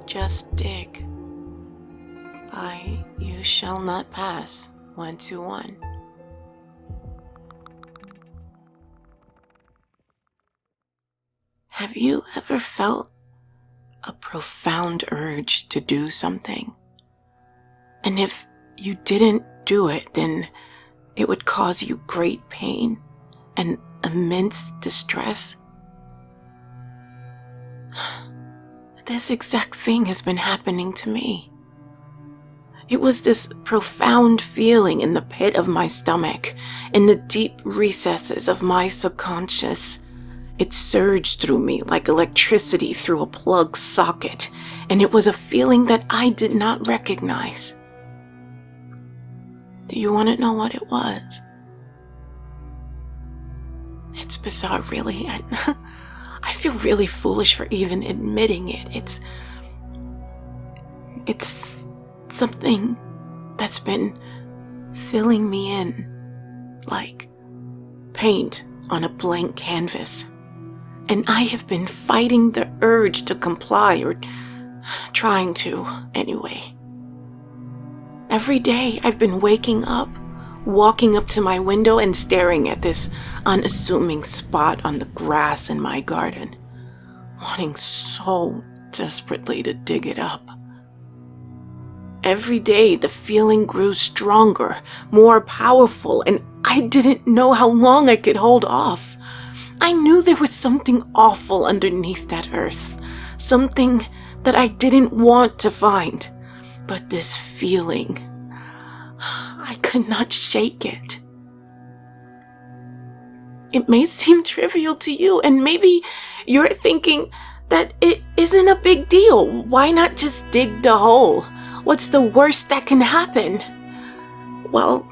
Just Dig by You Shall Not Pass 121. Have you ever felt a profound urge to do something? And if you didn't do it, then it would cause you great pain and immense distress? This exact thing has been happening to me. It was this profound feeling in the pit of my stomach, in the deep recesses of my subconscious. It surged through me like electricity through a plug socket, and it was a feeling that I did not recognize. Do you want to know what it was? It's bizarre, really. I feel really foolish for even admitting it. It's something that's been filling me in like paint on a blank canvas. And I have been fighting the urge to comply, or trying to, anyway. Every day I've been waking up, walking up to my window and staring at this unassuming spot on the grass in my garden, wanting so desperately to dig it up. Every day the feeling grew stronger, more powerful, and I didn't know how long I could hold off. I knew there was something awful underneath that earth, something that I didn't want to find. But this feeling, I could not shake it. It may seem trivial to you, and maybe you're thinking that it isn't a big deal. Why not just dig the hole? What's the worst that can happen? Well,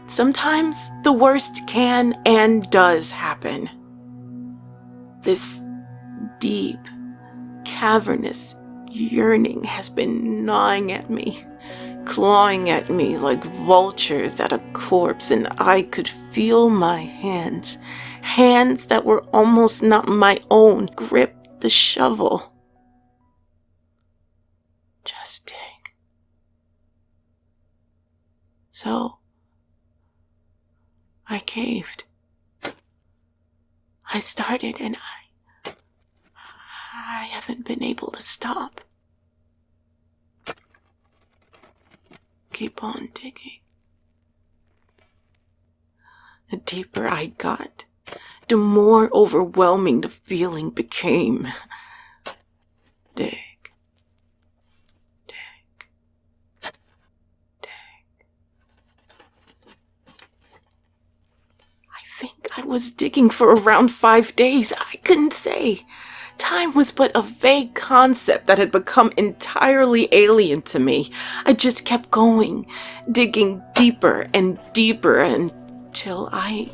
sometimes the worst can and does happen. This deep, cavernous yearning has been gnawing at me, clawing at me like vultures at a corpse, and I could feel my hands that were almost not my own, grip the shovel. Just dig. So, I caved. I started, and I haven't been able to stop. Keep on digging. The deeper I got, the more overwhelming the feeling became. Dig. Dig. Dig. I think I was digging for around 5 days. I couldn't say. Time was but a vague concept that had become entirely alien to me. I just kept going, digging deeper and deeper until I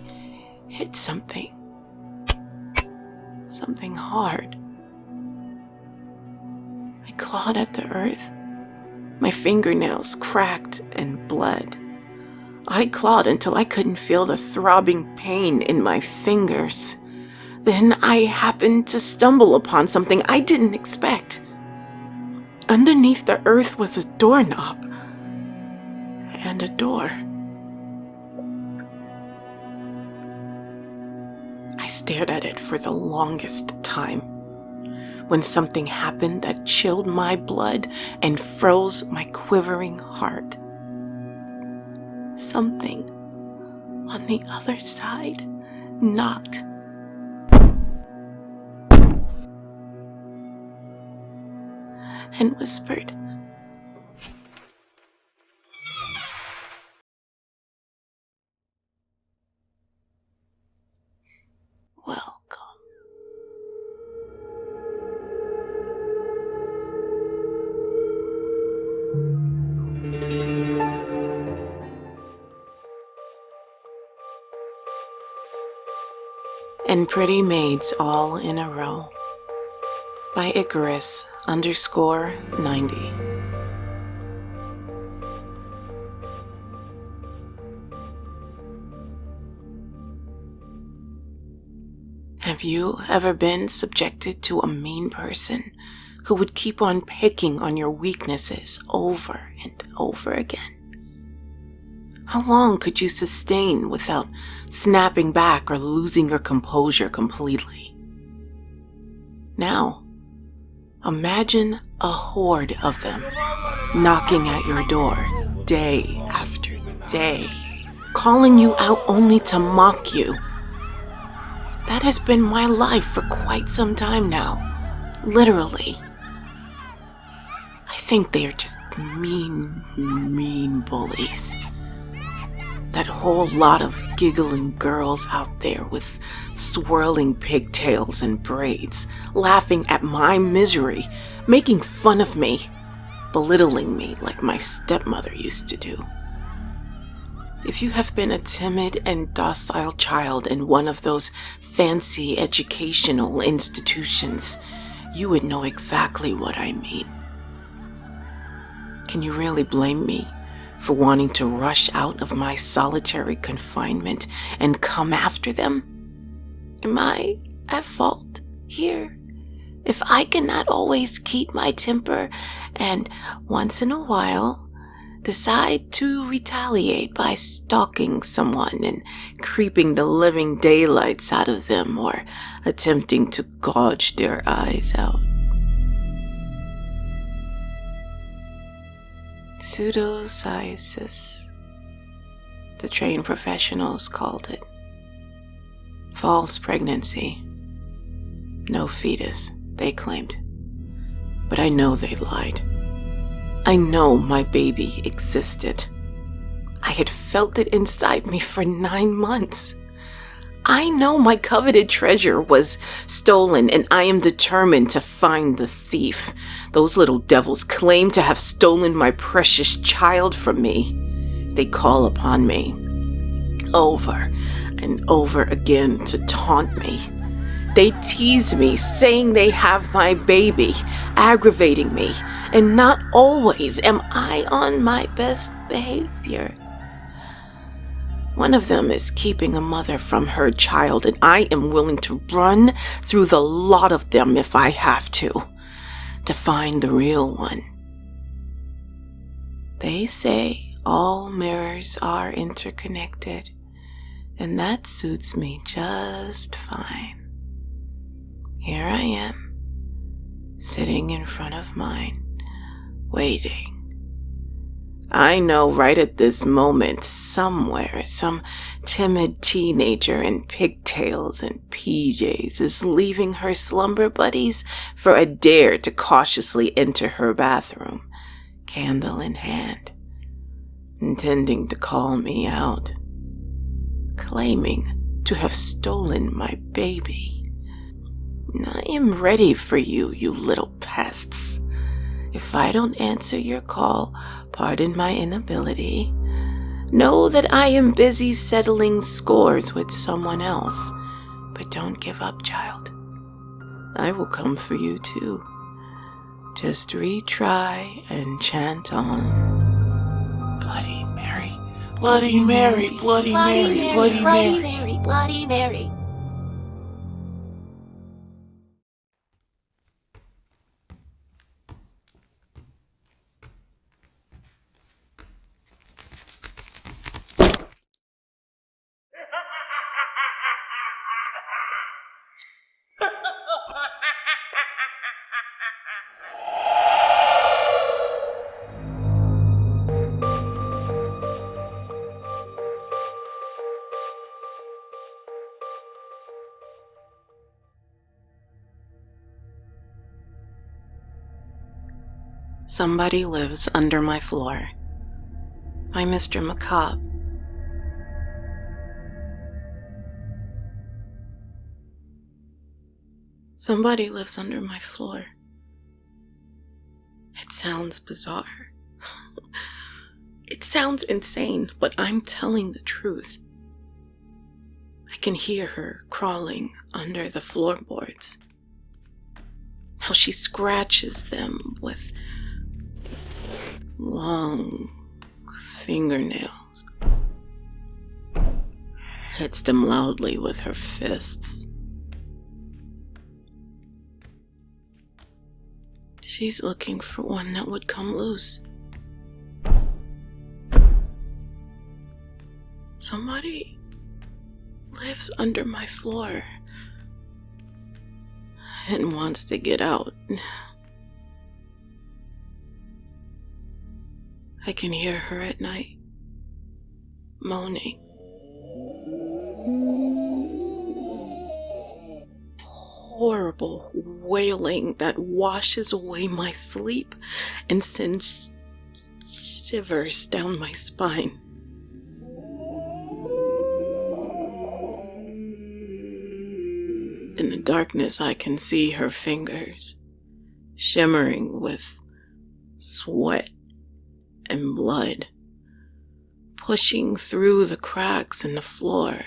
hit something. Something hard. I clawed at the earth. My fingernails cracked and bled. I clawed until I couldn't feel the throbbing pain in my fingers. Then I happened to stumble upon something I didn't expect. Underneath the earth was a doorknob and a door. I stared at it for the longest time, when something happened that chilled my blood and froze my quivering heart. Something on the other side knocked. And whispered, "Welcome." And Pretty Maids All in a Row by Icarus_90. Have you ever been subjected to a mean person who would keep on picking on your weaknesses over and over again? How long could you sustain without snapping back or losing your composure completely? Now, imagine a horde of them knocking at your door day after day, calling you out only to mock you. That has been my life for quite some time now, literally. I think they are just mean bullies. That whole lot of giggling girls out there with swirling pigtails and braids, laughing at my misery, making fun of me, belittling me like my stepmother used to do. If you have been a timid and docile child in one of those fancy educational institutions, you would know exactly what I mean. Can you really blame me for wanting to rush out of my solitary confinement and come after them? Am I at fault here if I cannot always keep my temper and once in a while decide to retaliate by stalking someone and creeping the living daylights out of them or attempting to gouge their eyes out? Pseudocyesis, the trained professionals called it. False pregnancy. No fetus, they claimed. But I know they lied. I know my baby existed. I had felt it inside me for 9 months. I know my coveted treasure was stolen, and I am determined to find the thief. Those little devils claim to have stolen my precious child from me. They call upon me over and over again to taunt me. They tease me, saying they have my baby, aggravating me, and not always am I on my best behavior. One of them is keeping a mother from her child, and I am willing to run through the lot of them if I have to find the real one. They say all mirrors are interconnected, and that suits me just fine. Here I am, sitting in front of mine, waiting. I know right at this moment, somewhere, some timid teenager in pigtails and PJs is leaving her slumber buddies for a dare to cautiously enter her bathroom, candle in hand, intending to call me out, claiming to have stolen my baby. I am ready for you, you little pests. If I don't answer your call, pardon my inability. Know that I am busy settling scores with someone else. But don't give up, child. I will come for you too. Just retry and chant on. Bloody Mary, Bloody Mary, Bloody Mary, Bloody Mary, Bloody Mary, Bloody Mary. Somebody Lives Under My Floor by Mr. Macabre. Somebody lives under my floor. It sounds bizarre. It sounds insane, but I'm telling the truth. I can hear her crawling under the floorboards. How she scratches them with long fingernails, hits them loudly with her fists. She's looking for one that would come loose. Somebody lives under my floor and wants to get out. I can hear her at night, moaning. Horrible wailing that washes away my sleep and sends shivers down my spine. In the darkness, I can see her fingers, shimmering with sweat and blood, pushing through the cracks in the floor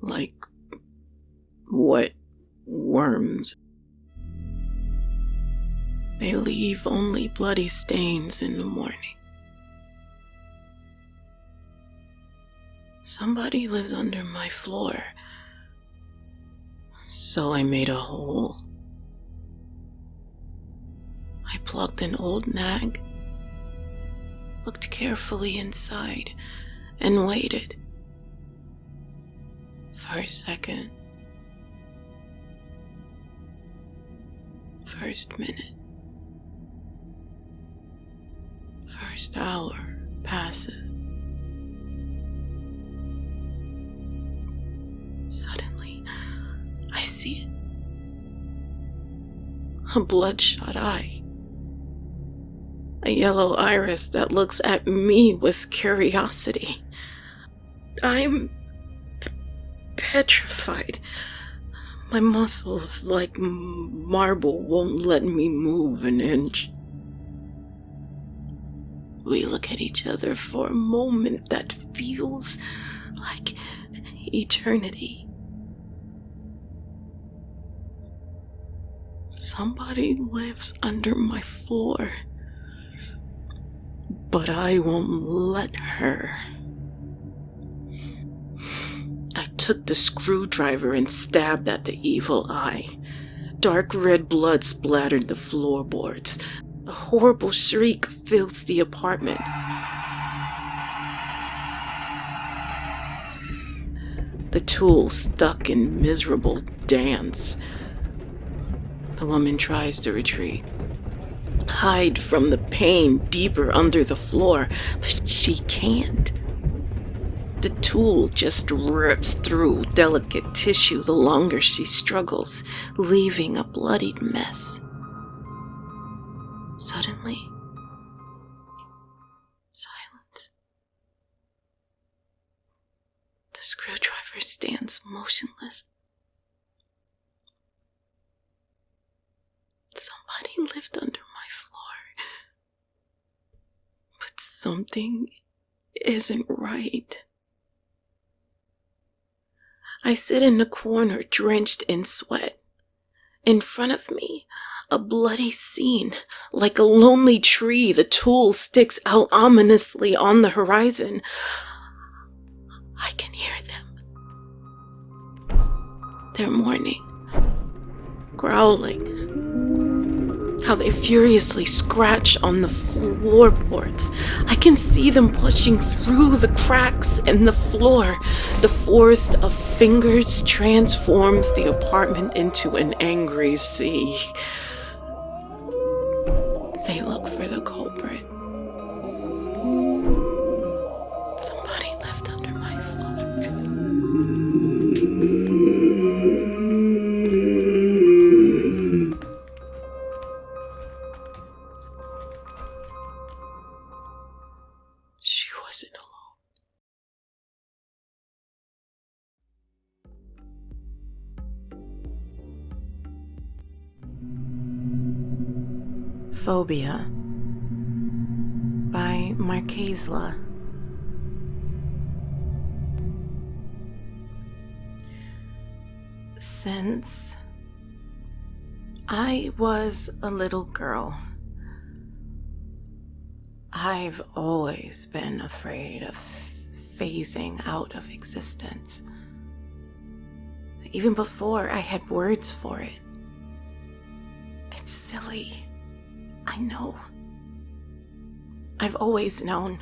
like wet worms. They leave only bloody stains in the morning. Somebody lives under my floor, so I made a hole. I plucked an old nag, looked carefully inside, and waited for a second. First minute. First hour passes. Suddenly, I see it. A bloodshot eye. A yellow iris that looks at me with curiosity. I'm petrified. My muscles, like marble, won't let me move an inch. We look at each other for a moment that feels like eternity. Somebody lives under my floor, but I won't let her. I took the screwdriver and stabbed at the evil eye. Dark red blood splattered the floorboards. A horrible shriek fills the apartment. The tool stuck in miserable dance. The woman tries to retreat, hide from the pain deeper under the floor, but she can't. The tool just rips through delicate tissue the longer she struggles, leaving a bloodied mess. Suddenly, silence. The screwdriver stands motionless. Somebody lived under my floor, but something isn't right. I sit in the corner, drenched in sweat. In front of me, a bloody scene. Like a lonely tree, the tool sticks out ominously on the horizon. I can hear them. They're mourning, growling. How they furiously scratch on the floorboards. I can see them pushing through the cracks in the floor. The forest of fingers transforms the apartment into an angry sea. They look for the culprit. Somebody lived under my floor. She wasn't alone. Phobia by MarKaisla. Since I was a little girl, I've always been afraid of phasing out of existence. Even before I had words for it. It's silly. I know. I've always known.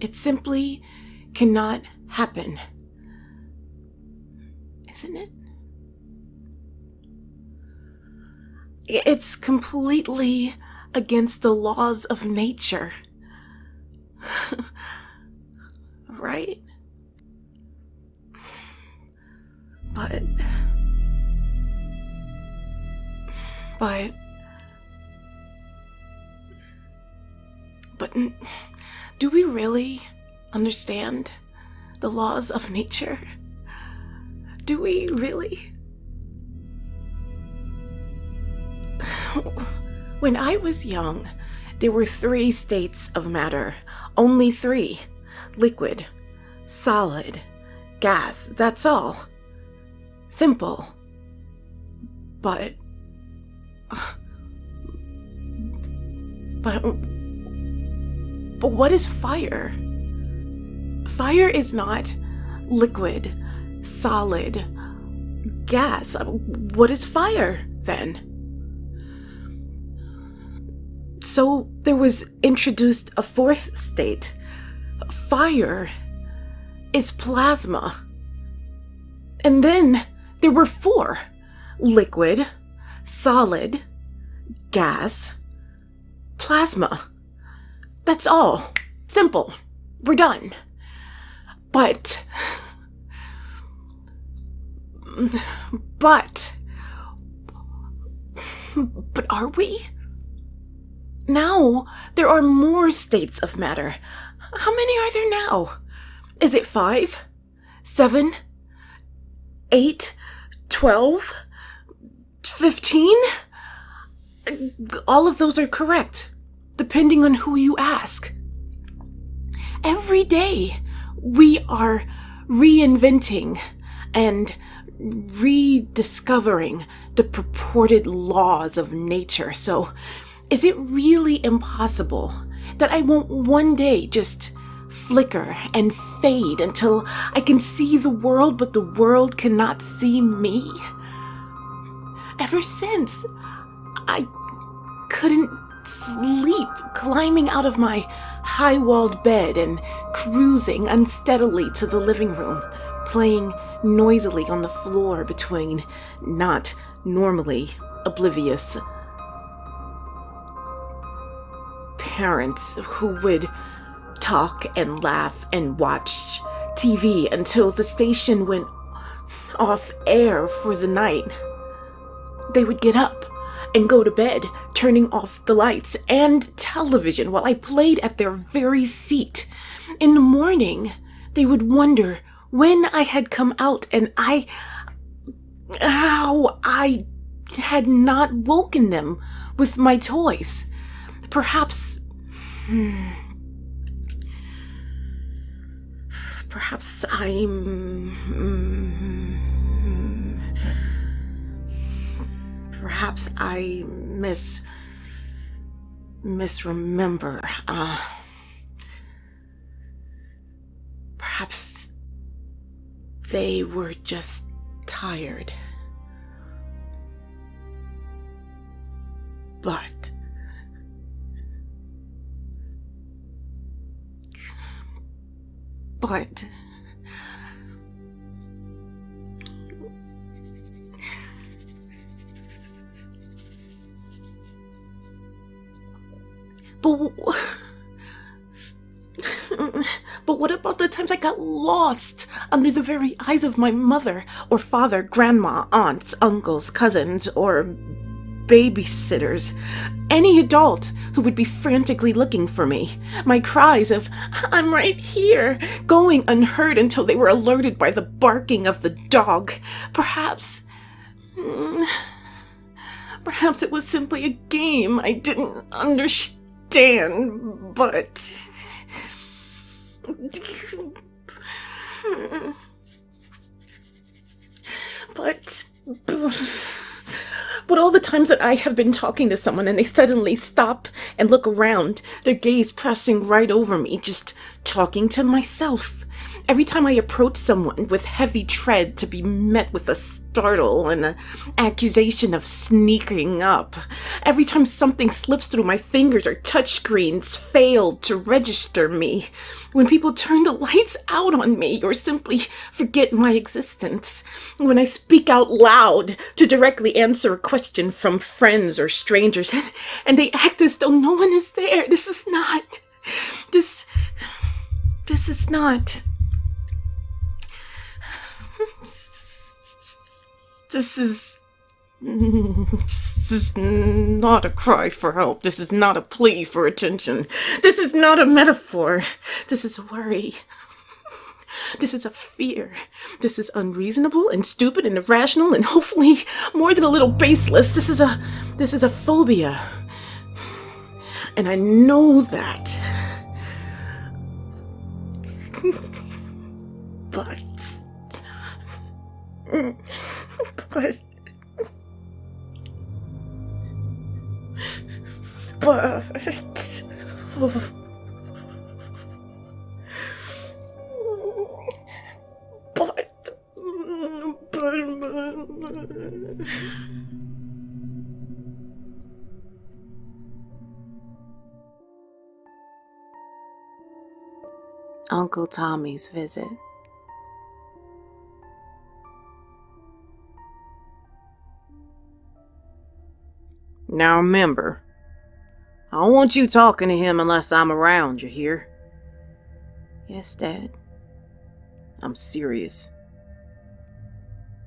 It simply cannot happen. Isn't it? It's completely against the laws of nature. Right? But do we really understand the laws of nature? Do we really? When I was young, there were 3 states of matter. Only 3. Liquid, solid, gas. That's all. Simple. But what is fire? Fire is not liquid, solid, gas. What is fire, then? So there was introduced a 4th state. Fire is plasma. And then there were 4. Liquid, solid, gas, plasma. That's all. Simple. We're done. But are we? Now there are more states of matter. How many are there now? Is it 5? 7? 8? 12? 15? All of those are correct, depending on who you ask. Every day, we are reinventing and rediscovering the purported laws of nature. So, is it really impossible that I won't one day just flicker and fade until I can see the world, but the world cannot see me? Ever since, I couldn't sleep, climbing out of my high-walled bed and cruising unsteadily to the living room, playing noisily on the floor between not normally oblivious parents who would talk and laugh and watch TV until the station went off air for the night. They would get up and go to bed, turning off the lights and television while I played at their very feet. In the morning, they would wonder when I had come out and how I had not woken them with my toys. Perhaps I misremember. Perhaps they were just tired. But what about the times I got lost under the very eyes of my mother or father, grandma, aunts, uncles, cousins, or babysitters? Any adult who would be frantically looking for me. My cries of, "I'm right here," going unheard until they were alerted by the barking of the dog. Perhaps it was simply a game I didn't understand, but all the times that I have been talking to someone and they suddenly stop and look around, their gaze pressing right over me, just talking to myself. Every time I approach someone with heavy tread to be met with a startle and an accusation of sneaking up. Every time something slips through my fingers or touchscreens fail to register me. When people turn the lights out on me or simply forget my existence. When I speak out loud to directly answer a question from friends or strangers and they act as though no one is there. This is not. This is not. This is not a cry for help. This is not a plea for attention. This is not a metaphor. This is a worry. This is a fear. This is unreasonable and stupid and irrational and hopefully more than a little baseless. This is a phobia. And I know that. But Uncle Tommy's visit. Now remember, I don't want you talking to him unless I'm around, you hear? Yes, Dad. I'm serious.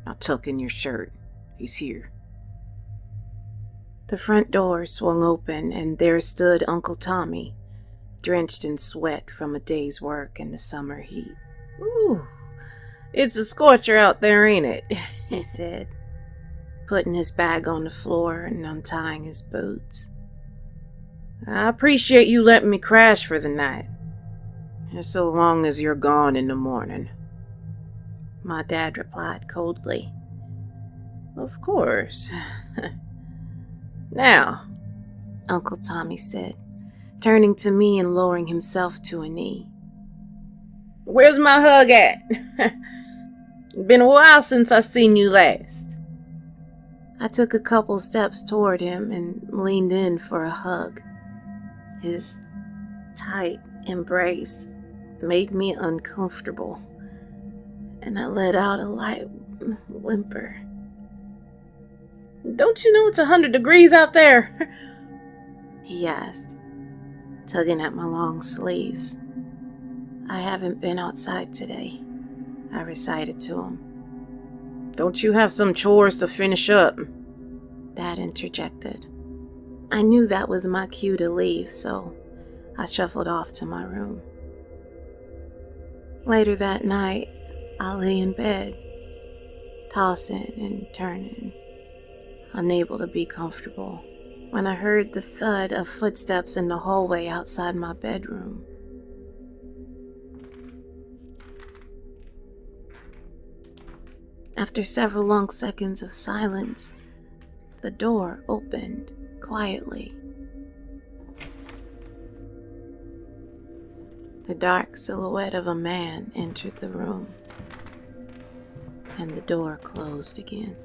Now tuck in your shirt. He's here. The front door swung open and there stood Uncle Tommy, drenched in sweat from a day's work in the summer heat. Ooh, it's a scorcher out there, ain't it? He said, putting his bag on the floor and untying his boots. I appreciate you letting me crash for the night. Just so long as you're gone in the morning. My dad replied coldly. Of course. Now, Uncle Tommy said, turning to me and lowering himself to a knee. Where's my hug at? Been a while since I seen you last. I took a couple steps toward him and leaned in for a hug. His tight embrace made me uncomfortable, and I let out a light whimper. Don't you know it's 100 degrees out there? He asked, tugging at my long sleeves. I haven't been outside today, I recited to him. Don't you have some chores to finish up? Dad interjected. I knew that was my cue to leave, so I shuffled off to my room. Later that night, I lay in bed, tossing and turning, unable to be comfortable, when I heard the thud of footsteps in the hallway outside my bedroom. After several long seconds of silence, the door opened quietly. The dark silhouette of a man entered the room, and the door closed again.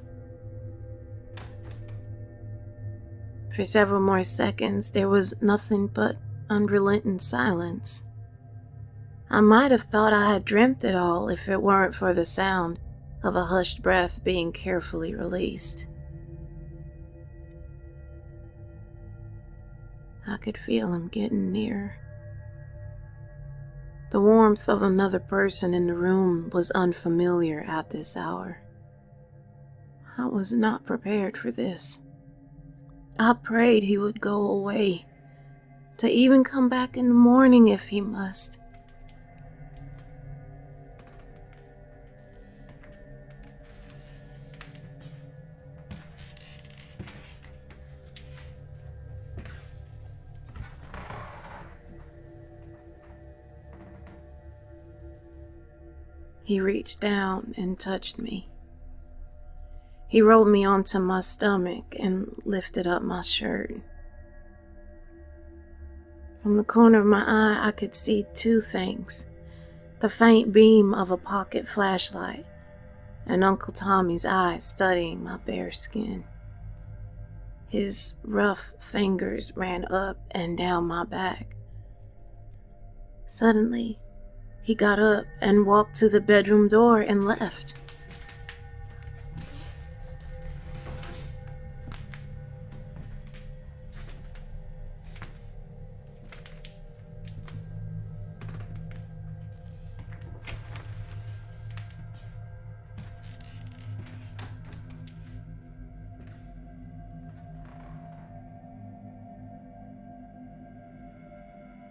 For several more seconds, there was nothing but unrelenting silence. I might have thought I had dreamt it all if it weren't for the sound of a hushed breath being carefully released. I could feel him getting near. The warmth of another person in the room was unfamiliar at this hour. I was not prepared for this. I prayed he would go away, to even come back in the morning if he must. He reached down and touched me. He rolled me onto my stomach and lifted up my shirt. From the corner of my eye, I could see two things. The faint beam of a pocket flashlight, and Uncle Tommy's eyes studying my bare skin. His rough fingers ran up and down my back. Suddenly, he got up and walked to the bedroom door and left.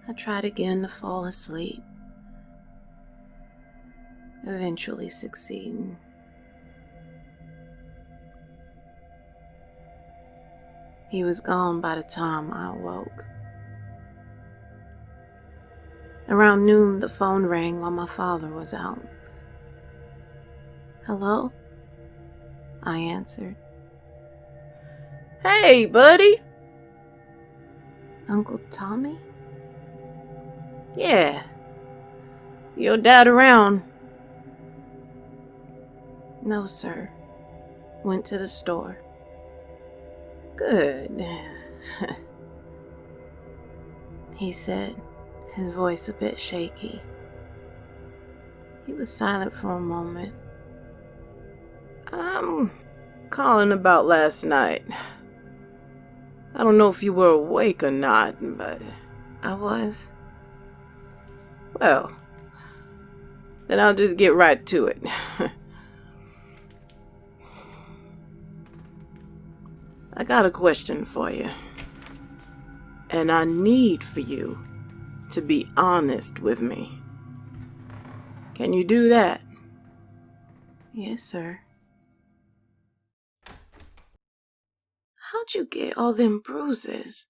I tried again to fall asleep, eventually succeeding. He was gone by the time I awoke. Around noon, the phone rang while my father was out. "Hello?" I answered. Hey, buddy. "Uncle Tommy?" Yeah. Your dad around? "No, sir. Went to the store." Good. He said, his voice a bit shaky. He was silent for a moment. I'm calling about last night. I don't know if you were awake or not, but I was. Well, then I'll just get right to it. I got a question for you. And I need for you to be honest with me. Can you do that? Yes, sir. How'd you get all them bruises?